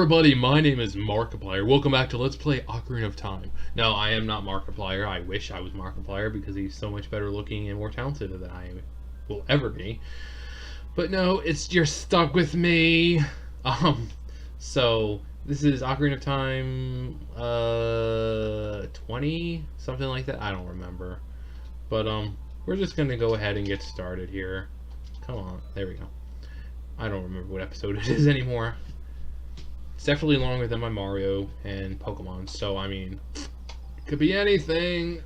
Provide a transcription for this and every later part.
everybody, my name is Markiplier. Welcome back to Let's Play Ocarina of Time. No, I am not Markiplier. I wish I was Markiplier because he's so much better looking and more talented than I will ever be. But no, you're stuck with me. So this is Ocarina of Time 20, something like that. I don't remember. But we're just gonna go ahead and get started here. Come on, there we go. I don't remember what episode it is anymore. It's definitely longer than my Mario and Pokemon, so I mean, it could be anything.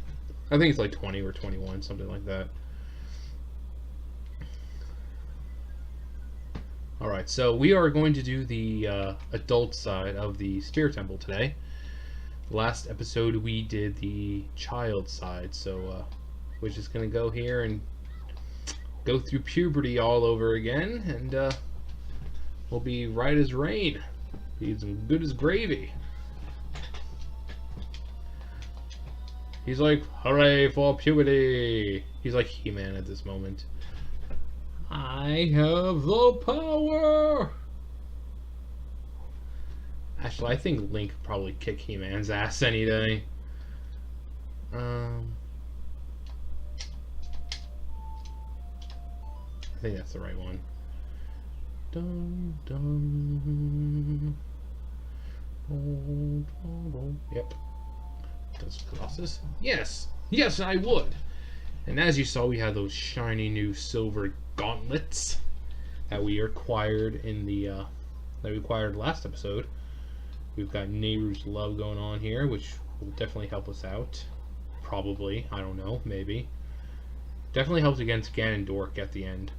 I think it's like 20 or 21, something like that. Alright, so we are going to do the adult side of the Spirit Temple today. Last episode we did the child side, so we're just going to go here and go through puberty all over again, and we'll be right as rain. He's as good as gravy. He's like, hooray for puberty! He's like He-Man at this moment. I have the power! Actually, I think Link could probably kick He-Man's ass any day. I think that's the right one. Dun, dun. Yep. Does Colossus? Yes! Yes, I would! And as you saw, we had those shiny new silver gauntlets that we acquired in the that we acquired last episode. We've got Nehru's Love going on here, which will definitely help us out. Probably. I don't know. Maybe. Definitely helps against Ganondorf at the end.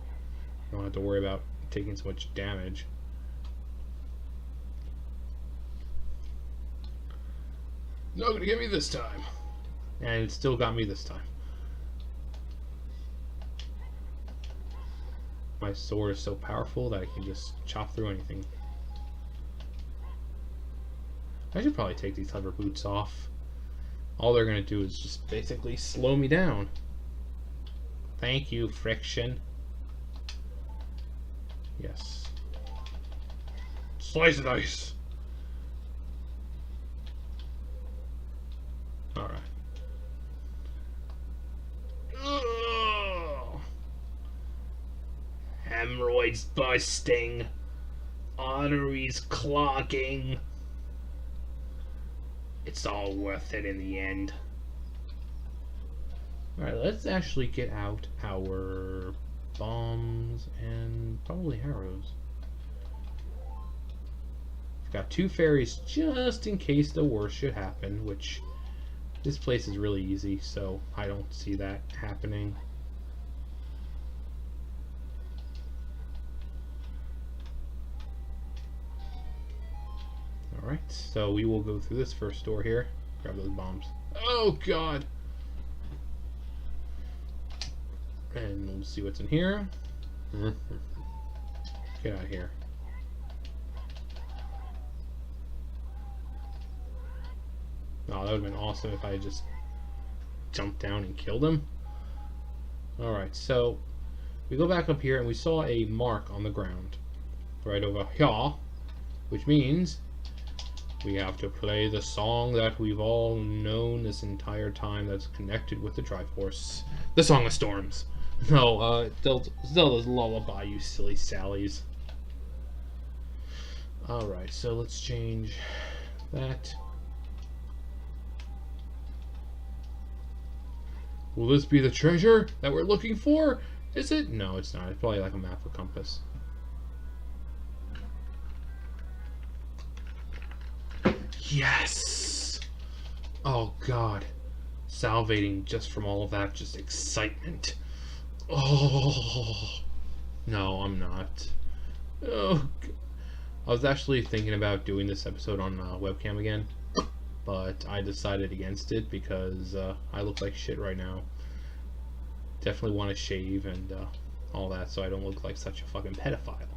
You don't have to worry about taking so much damage. Not gonna get me this time. And it still got me this time. My sword is so powerful that I can just chop through anything. I should probably take these hover boots off. All they're gonna do is just basically slow me down. Thank you, friction. Yes. Slice and dice. Alright. Hemorrhoids busting. Arteries clogging. It's all worth it in the end. Alright, let's actually get out our bombs and probably arrows. We've got 2 fairies just in case the worst should happen, which this place is really easy, so I don't see that happening. Alright, so we will go through this first door here. Grab those bombs. Oh god! And we'll see what's in here. Get out of here. Oh, that would have been awesome if I just jumped down and killed him. Alright, so we go back up here and we saw a mark on the ground. Right over here. Which means we have to play the song that we've all known this entire time that's connected with the Triforce. The Song of Storms. No, Zelda's Lullaby, you silly Sallies. Alright, so let's change that. Will this be the treasure that we're looking for? Is it? No, it's not. It's probably like a map or compass. Yes! Oh god. Salivating just from all of that, just excitement. Oh no, I'm not. Oh, I was actually thinking about doing this episode on webcam again, but I decided against it because I look like shit right now. Definitely want to shave and all that, so I don't look like such a fucking pedophile.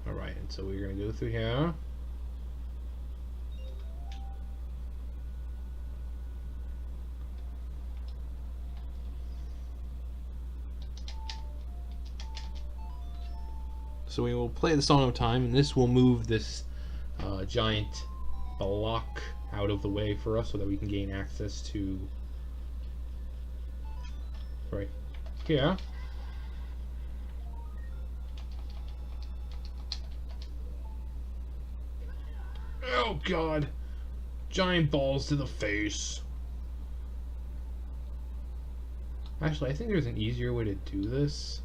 Alright, and so we're gonna go through here. So we will play the Song of Time, and this will move this giant block out of the way for us so that we can gain access to right here. Oh god! Giant balls to the face. Actually, I think there's an easier way to do this.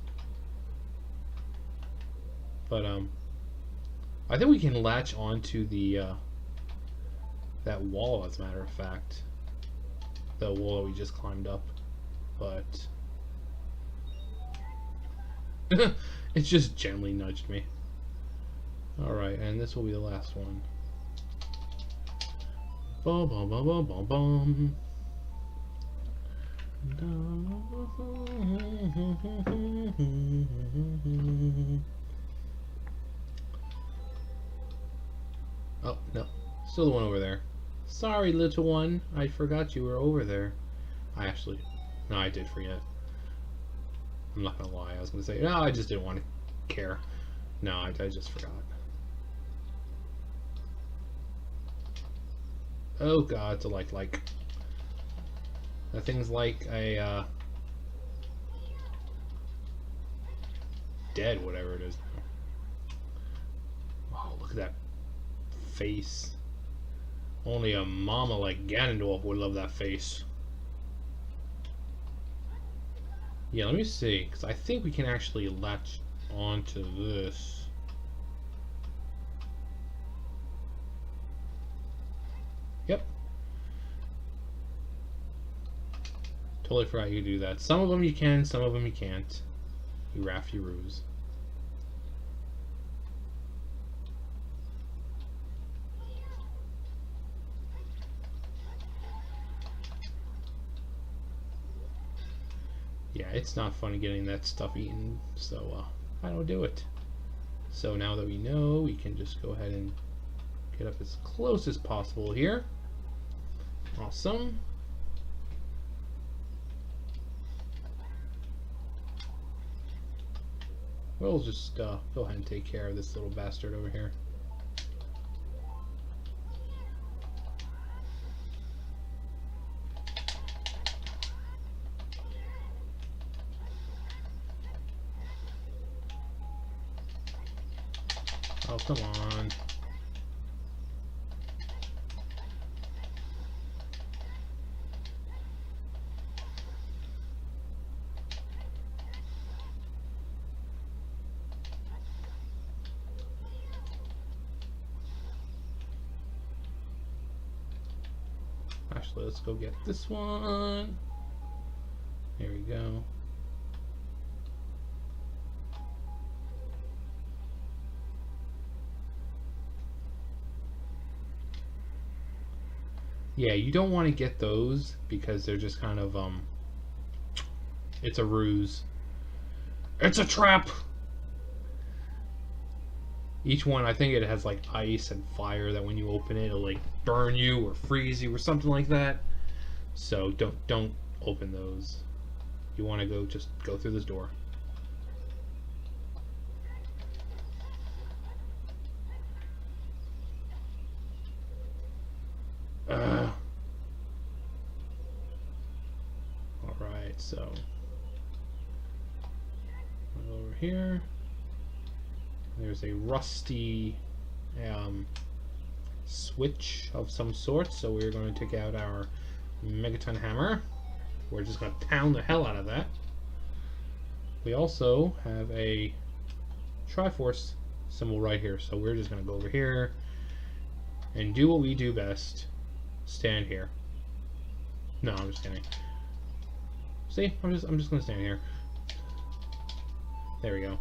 But I think we can latch onto the that wall, as a matter of fact. The wall that we just climbed up. But it just gently nudged me. Alright, and this will be the last one. Bum bum bum bum bum bum. Oh, no. Still the one over there. Sorry, little one. I forgot you were over there. No, I did forget. I'm not gonna lie. I was gonna say, no, I just didn't want to care. No, I just forgot. Oh god, it's a like. That thing's like a dead, whatever it is. Wow, look at that face. Only a mama like Ganondorf would love that face. Yeah, let me see, because I think we can actually latch onto this. Yep. Totally forgot you could do that. Some of them you can, some of them you can't. You rafty ruse. Yeah, it's not fun getting that stuff eaten, so I don't do it. So now that we know, we can just go ahead and get up as close as possible here. Awesome. We'll just go ahead and take care of this little bastard over here. Oh, come on. Actually, let's go get this one. There we go. Yeah, you don't want to get those because they're just kind of, it's a ruse. It's a trap! Each one, I think it has like ice and fire that when you open it, it'll like burn you or freeze you or something like that. So don't open those. You want to just go through this door. Alright, so over here. There's a rusty switch of some sort, so we're going to take out our Megaton hammer. We're just going to pound the hell out of that. We also have a Triforce symbol right here, so we're just going to go over here and do what we do best. Stand here. No, I'm just kidding. See, I'm just going to stand here. There we go.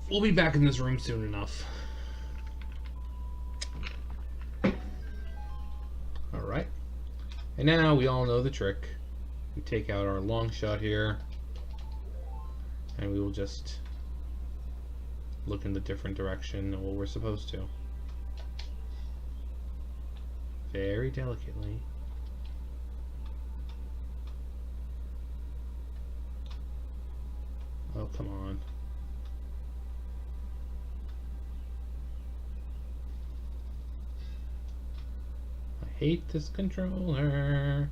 We'll be back in this room soon enough. Alright. And now we all know the trick. We take out our long shot here. And we will just look in the different direction of what we're supposed to. Very delicately. Oh, come on. hate this controller.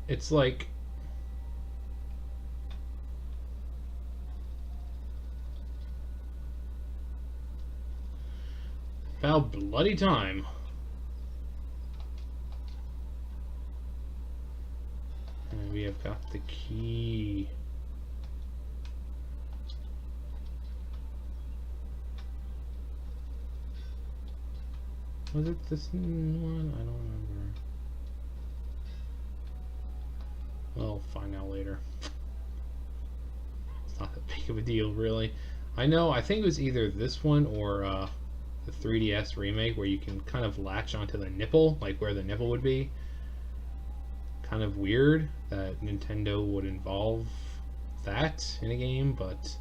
It's like about bloody time. And we have got the key. Was it this one? I don't remember. Well, find out later. It's not that big of a deal, really. I know, I think it was either this one or the 3DS remake where you can kind of latch onto the nipple, like where the nipple would be. Kind of weird that Nintendo would involve that in a game, but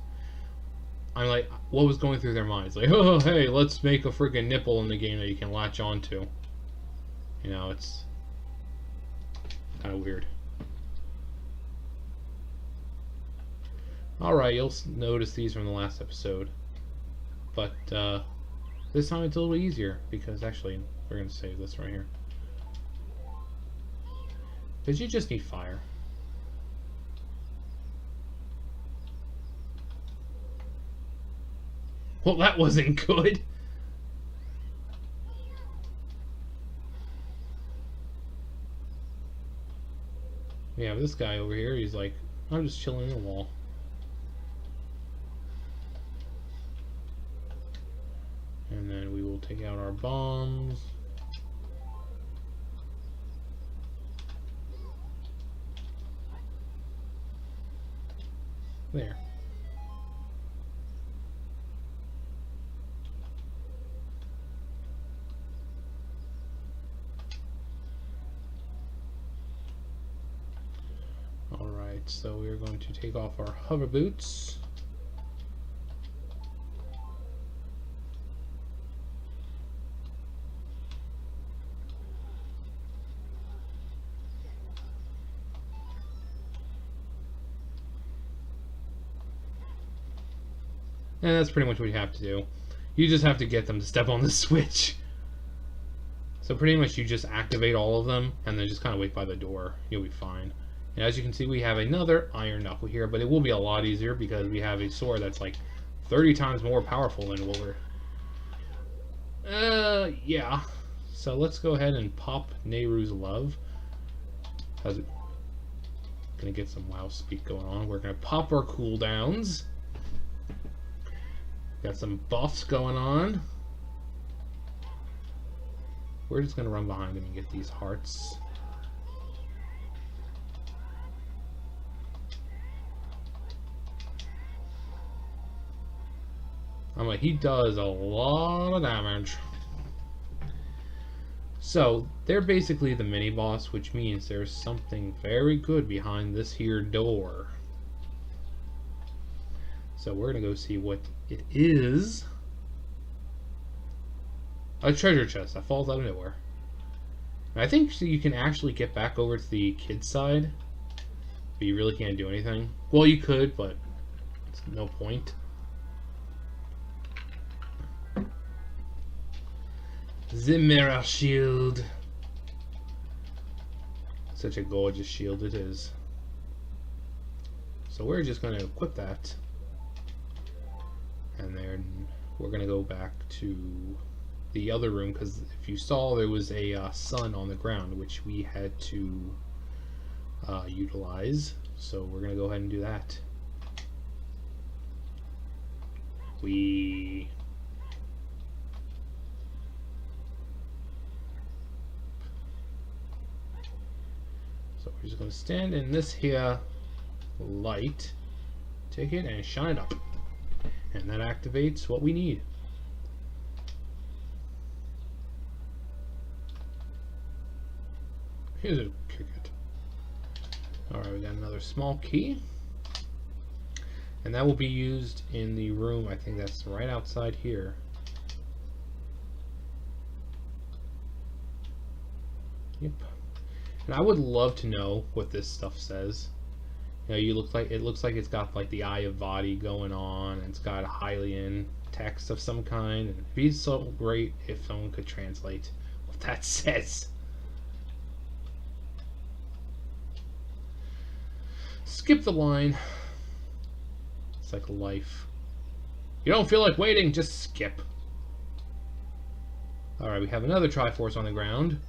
I'm like, what was going through their minds? Like, oh, hey, let's make a freaking nipple in the game that you can latch onto. You know, it's kind of weird. Alright, you'll notice these from the last episode. But this time it's a little easier because actually we're going to save this right here. Because you just need fire. Well, that wasn't good. We have this guy over here. He's like, I'm just chilling in the wall. And then we will take out our bombs. There. Alright, so we're going to take off our hover boots. And that's pretty much what you have to do. You just have to get them to step on the switch. So pretty much you just activate all of them and then just kind of wait by the door. You'll be fine. And as you can see, we have another iron knuckle here, but it will be a lot easier because we have a sword that's like 30 times more powerful than what we're... yeah. So let's go ahead and pop Nehru's Love. How's it? Gonna get some WoW speak going on. We're gonna pop our cooldowns. Got some buffs going on. We're just going to run behind him and get these hearts. I'm like, he does a lot of damage. So, they're basically the mini-boss, which means there's something very good behind this here door. So we're going to go see what it is. A treasure chest that falls out of nowhere. And I think you can actually get back over to the kid's side. But you really can't do anything. Well, you could, but it's no point. The mirror shield. Such a gorgeous shield it is. So we're just going to equip that. And then we're going to go back to the other room, because if you saw, there was a sun on the ground, which we had to utilize. So we're going to go ahead and do that. So we're just going to stand in this here light, take it and shine it up. And that activates what we need. Here's a cricket. Alright, we got another small key. And that will be used in the room, I think that's right outside here. Yep. And I would love to know what this stuff says. You know, it looks like it's got like the Eye of Vadi going on, and it's got a Hylian text of some kind. And it'd be so great if someone could translate what that says. Skip the line. It's like life. You don't feel like waiting, just skip. Alright, we have another Triforce on the ground.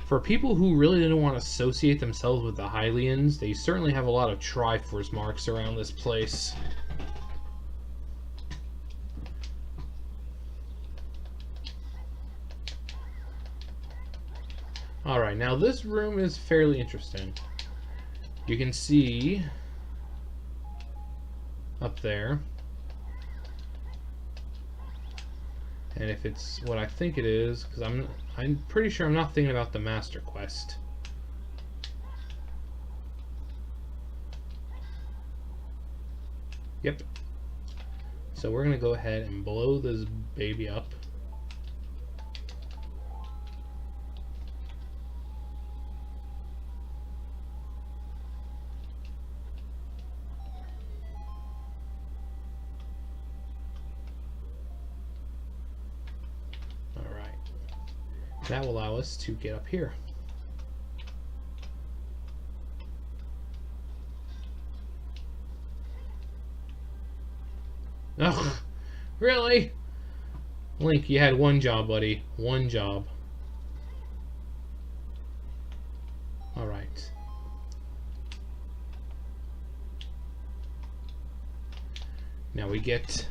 For people who really didn't want to associate themselves with the Hylians, they certainly have a lot of Triforce marks around this place. Alright, now this room is fairly interesting. You can see up there, and if it's what I think it is, because I'm pretty sure I'm not thinking about the Master Quest. Yep. So we're gonna go ahead and blow this baby up. That will allow us to get up here. Ugh, really? Link, you had one job, buddy. One job. Alright. Now we get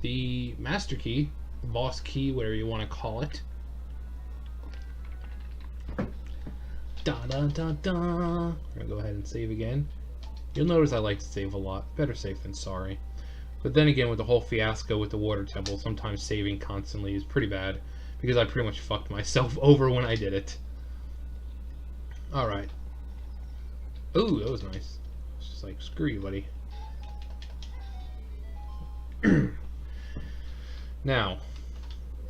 the Master Key, Boss Key, whatever you want to call it. Da da da da. We're gonna go ahead and save again. You'll notice I like to save a lot. Better safe than sorry. But then again, with the whole fiasco with the water temple, sometimes saving constantly is pretty bad, because I pretty much fucked myself over when I did it. Alright. Ooh, that was nice. It's just like, screw you, buddy. Now,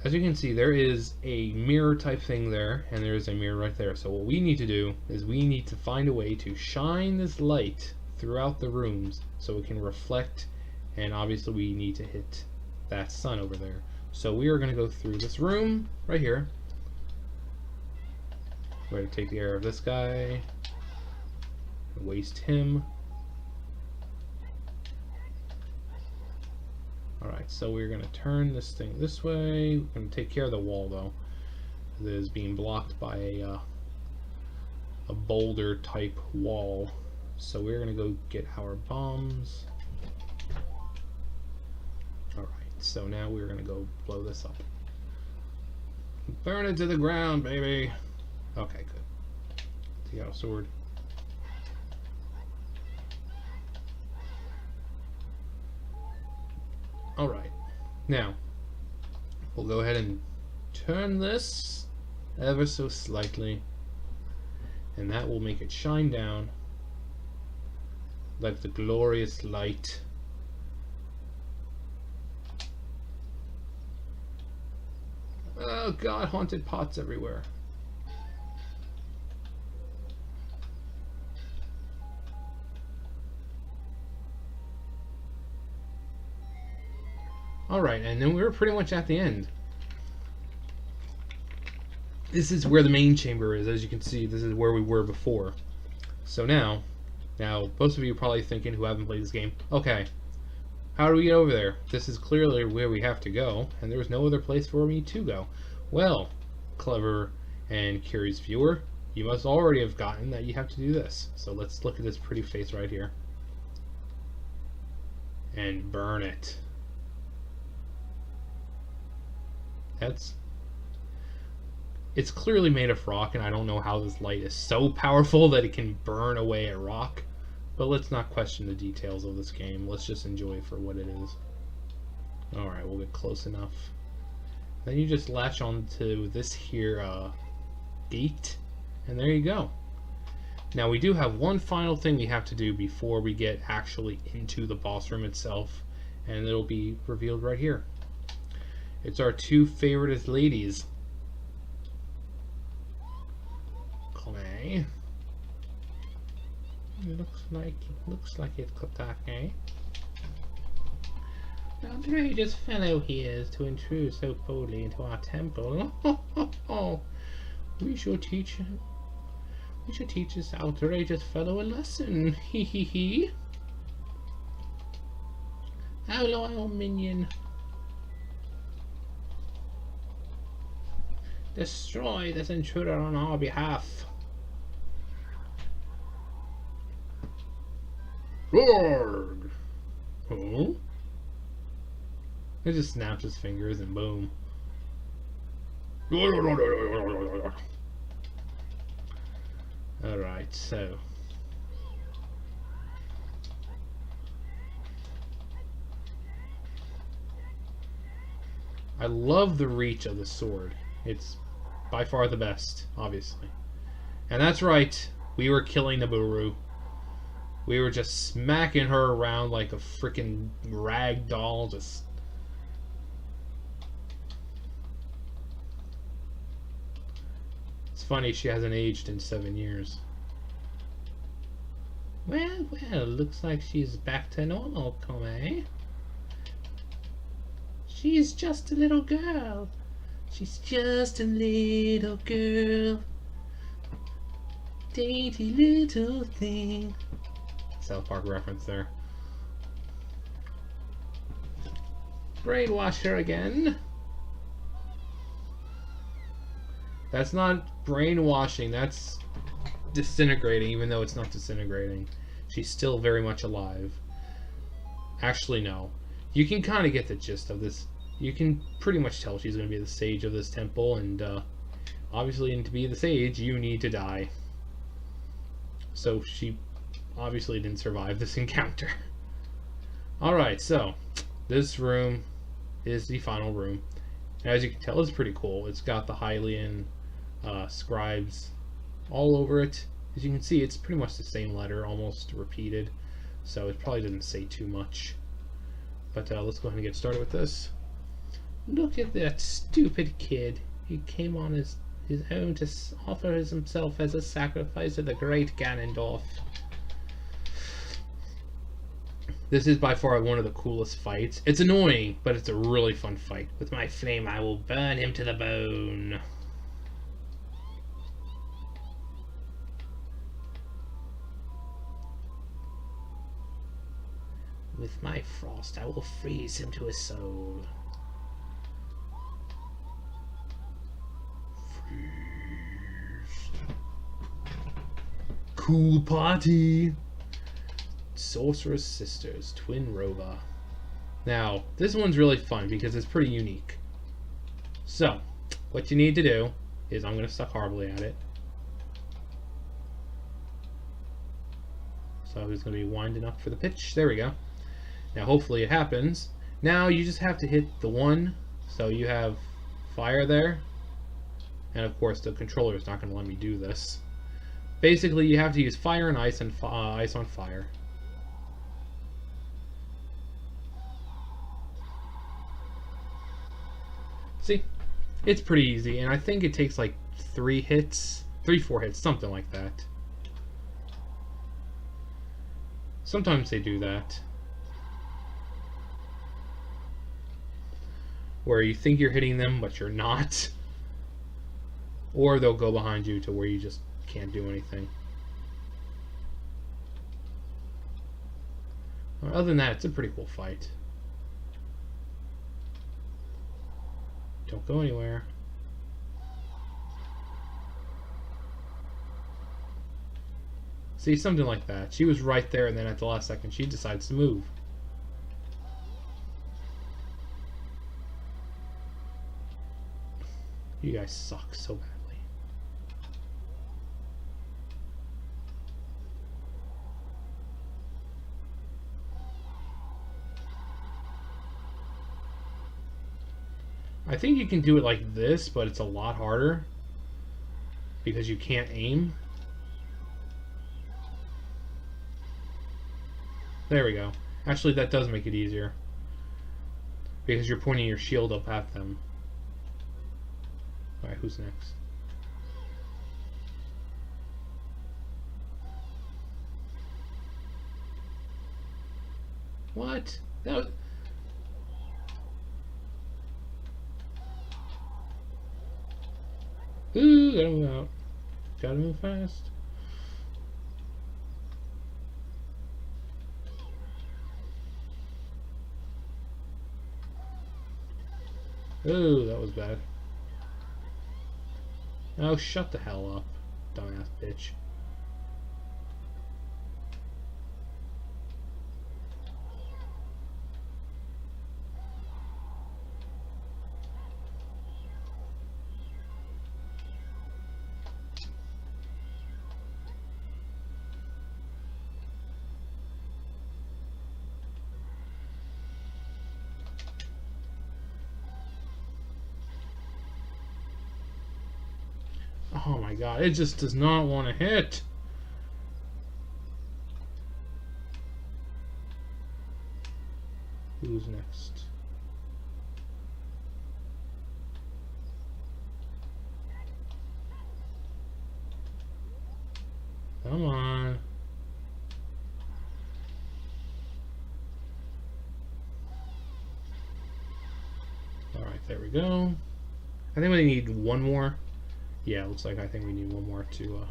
as you can see, there is a mirror type thing there, and there is a mirror right there. So what we need to do is we need to find a way to shine this light throughout the rooms so it can reflect, and obviously we need to hit that sun over there. So we are going to go through this room right here. We're going to take care of this guy, waste him. Alright, so we're going to turn this thing this way. We're going to take care of the wall, though. It is being blocked by a boulder type wall. So we're going to go get our bombs. Alright, so now we're going to go blow this up. Burn it to the ground, baby! Okay, good. Take out a sword. Alright, now we'll go ahead and turn this ever so slightly, and that will make it shine down like the glorious light. Oh god, haunted pots everywhere. Alright, and then we're pretty much at the end. This is where the main chamber is. As you can see, this is where we were before. So now, most of you are probably thinking, who haven't played this game, okay, how do we get over there? This is clearly where we have to go, and there's no other place for me to go. Well, clever and curious viewer, you must already have gotten that you have to do this. So let's look at this pretty face right here. And burn it. It's clearly made of rock, and I don't know how this light is so powerful that it can burn away a rock, but let's not question the details of this game. Let's just enjoy it for what it is. Alright, we'll get close enough. Then you just latch onto this here gate, and there you go. Now we do have one final thing we have to do before we get actually into the boss room itself, and it'll be revealed right here. It's our two favorite ladies. Clay Looks like it's Kotake. Outrageous fellow he is to intrude so boldly into our temple. We should teach him. We should teach this outrageous fellow a lesson. Hee hee hee. Hello, old minion. Destroy this intruder on our behalf. Lord. Oh? He just snaps his fingers and boom. Alright, so. I love the reach of the sword. It's by far the best, obviously. And that's right, we were killing Naburu. We were just smacking her around like a freaking rag doll, just... It's funny, she hasn't aged in 7 years. Well, looks like she's back to normal, Kome. She's just a little girl. She's just a little girl. Dainty little thing. South Park reference there. Brainwash her again. That's not brainwashing, that's disintegrating, even though it's not disintegrating. She's still very much alive. Actually, no. You can kind of get the gist of this. You can pretty much tell she's going to be the sage of this temple, and obviously to be the sage, you need to die. So she obviously didn't survive this encounter. Alright, so this room is the final room. As you can tell, it's pretty cool. It's got the Hylian scribes all over it. As you can see, it's pretty much the same letter, almost repeated, so it probably didn't say too much. But let's go ahead and get started with this. Look at that stupid kid. He came on his own to offer himself as a sacrifice to the great Ganondorf. This is by far one of the coolest fights. It's annoying, but it's a really fun fight. With my flame, I will burn him to the bone. With my frost, I will freeze him to his soul. Freeze. Cool party. Sorcerer's Sisters, Twinrova. Now, this one's really fun because it's pretty unique. So, what you need to do is, I'm going to suck horribly at it. So it's going to be winding up for the pitch. There we go. Now, hopefully it happens. Now, you just have to hit the one. So you have fire there. And of course, the controller is not going to let me do this. Basically, you have to use fire and ice on fire. See, it's pretty easy, and I think it takes like 4 hits, something like that. Sometimes they do that, where you think you're hitting them, but you're not. Or they'll go behind you to where you just can't do anything. Other than that, it's a pretty cool fight. Don't go anywhere. See, something like that. She was right there, and then at the last second, she decides to move. You guys suck so badly. I think you can do it like this, but it's a lot harder because you can't aim. There we go. Actually, that does make it easier because you're pointing your shield up at them. Alright, who's next? What? That was... Ooh, gotta move out. Gotta move fast. Ooh, that was bad. Oh, shut the hell up, dumbass bitch. Oh my god, it just does not want to hit. Who's next? Come on. Alright, there we go. I think we need one more. Yeah, looks like I think we need one more to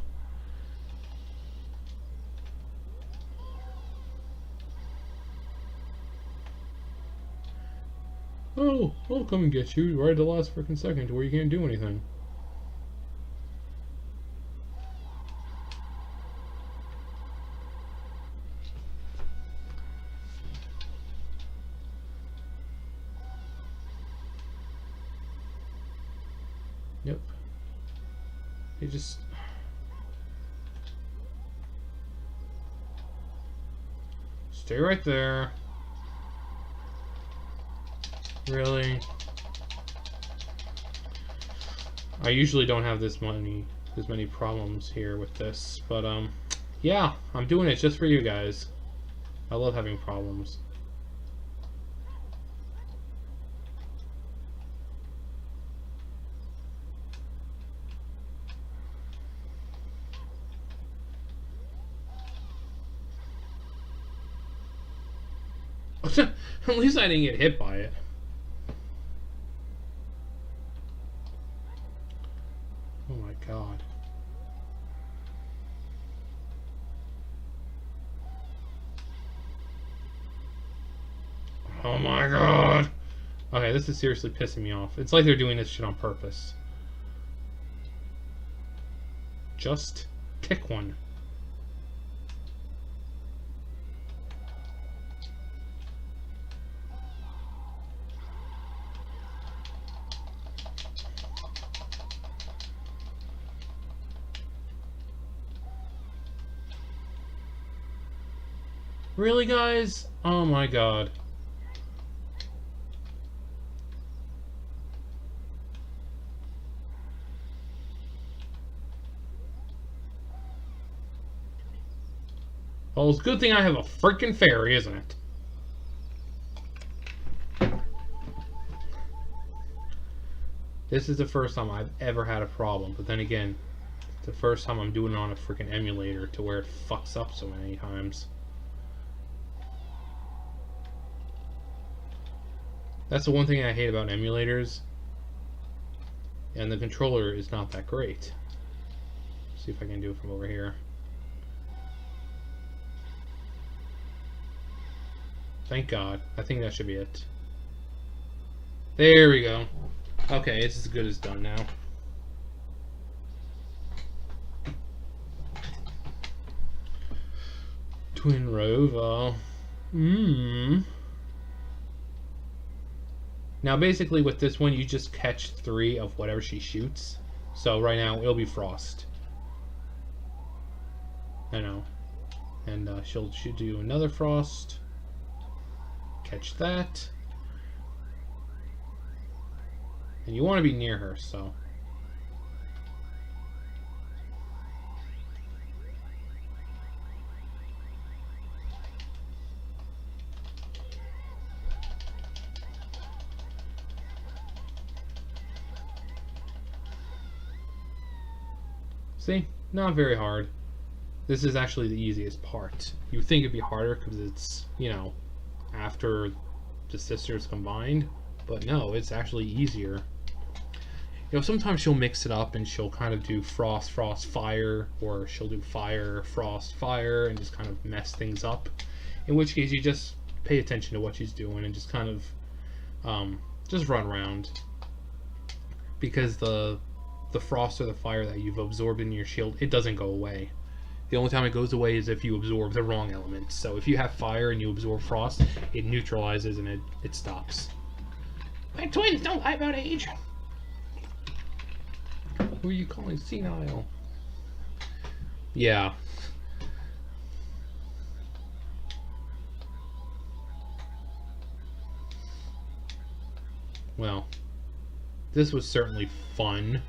Oh, I'll come and get you right at the last freaking second to where you can't do anything. Yep. You just... Stay right there. Really? I usually don't have this many problems here with this, but yeah, I'm doing it just for you guys. I love having problems. At least I didn't get hit by it. Oh my god. Oh my god. Okay, this is seriously pissing me off. It's like they're doing this shit on purpose. Just pick one. Really, guys? Oh my god. Well, it's a good thing I have a freaking fairy, isn't it? This is the first time I've ever had a problem, but then again, it's the first time I'm doing it on a freaking emulator to where it fucks up so many times. That's the one thing I hate about emulators. And the controller is not that great. Let's see if I can do it from over here. Thank God. I think that should be it. There we go. Okay, it's as good as done now. Twinrova. Now basically with this one you just catch 3 of whatever she shoots. So right now it'll be Frost. I know. And she'll do another Frost. Catch that. And you want to be near her, so. See? Not very hard. This is actually the easiest part. You think it'd be harder because it's, you know, after the sisters combined, but no, it's actually easier. You know, sometimes she'll mix it up and she'll kind of do frost, frost, fire, or she'll do fire, frost, fire, and just kind of mess things up. In which case, you just pay attention to what she's doing and just kind of just run around, because the frost or the fire that you've absorbed in your shield, it doesn't go away. The only time it goes away is if you absorb the wrong element. So if you have fire and you absorb frost, it neutralizes and it stops. My twins don't lie about age. Who are you calling senile? Yeah. Well, this was certainly fun.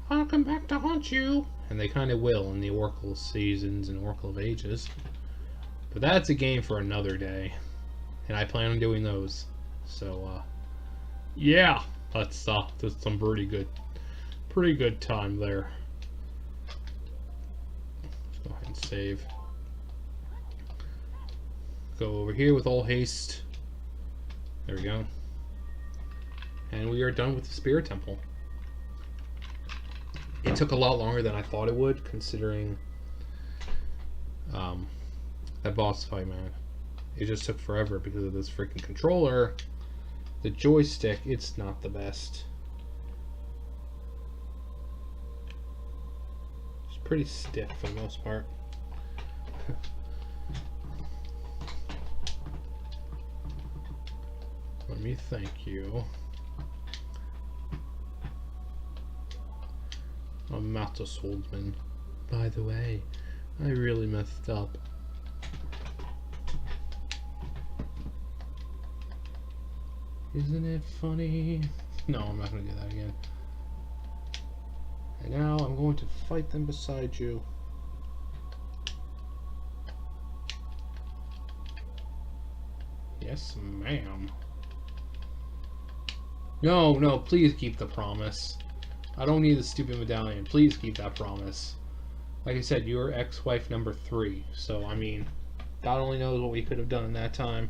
I'll come back to haunt you. And they kind of will in the Oracle of Seasons and Oracle of Ages. But that's a game for another day. And I plan on doing those. So, yeah. That's some pretty good time there. Let's go ahead and save. Go over here with all haste. There we go. And we are done with the Spirit Temple. It took a lot longer than I thought it would, considering that boss fight, man. It just took forever because of this freaking controller. The joystick, it's not the best. It's pretty stiff for the most part. Let me thank you. I'm not a swordsman. By the way, I really messed up. Isn't it funny? No, I'm not going to do that again. And now I'm going to fight them beside you. Yes, ma'am. No, no, please keep the promise. I don't need the stupid medallion. Please keep that promise. Like I said, you're ex-wife number 3. So, I mean, God only knows what we could have done in that time.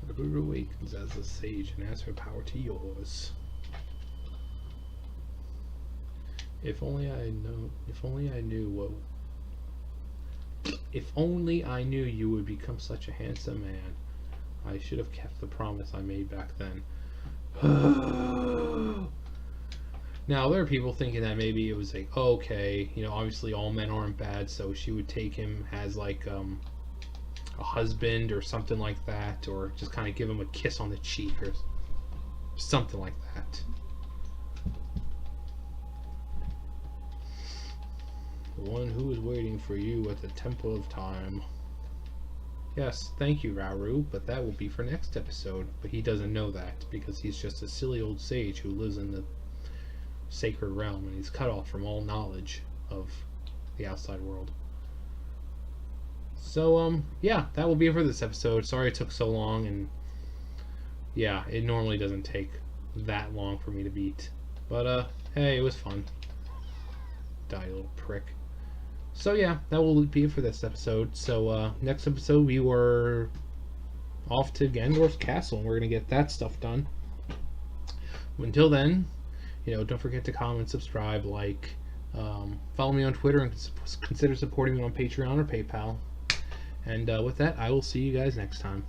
The Buddha awakens as a sage and adds her power to yours. If only I knew you would become such a handsome man. I should have kept the promise I made back then. Now, there are people thinking that maybe it was like, okay, you know, obviously all men aren't bad, so she would take him as like a husband or something like that, or just kind of give him a kiss on the cheek or something like that. The one who is waiting for you at the Temple of Time. Yes, thank you, Rauru, but that will be for next episode. But he doesn't know that, because he's just a silly old sage who lives in the sacred realm, and he's cut off from all knowledge of the outside world. So, yeah, that will be it for this episode. Sorry it took so long, and yeah, it normally doesn't take that long for me to beat. But, hey, it was fun. Die, you little prick. So yeah, that will be it for this episode. So next episode we were off to Ganondorf's castle and we're going to get that stuff done. Until then, you know, don't forget to comment, subscribe, like, follow me on Twitter, and consider supporting me on Patreon or PayPal. And with that, I will see you guys next time.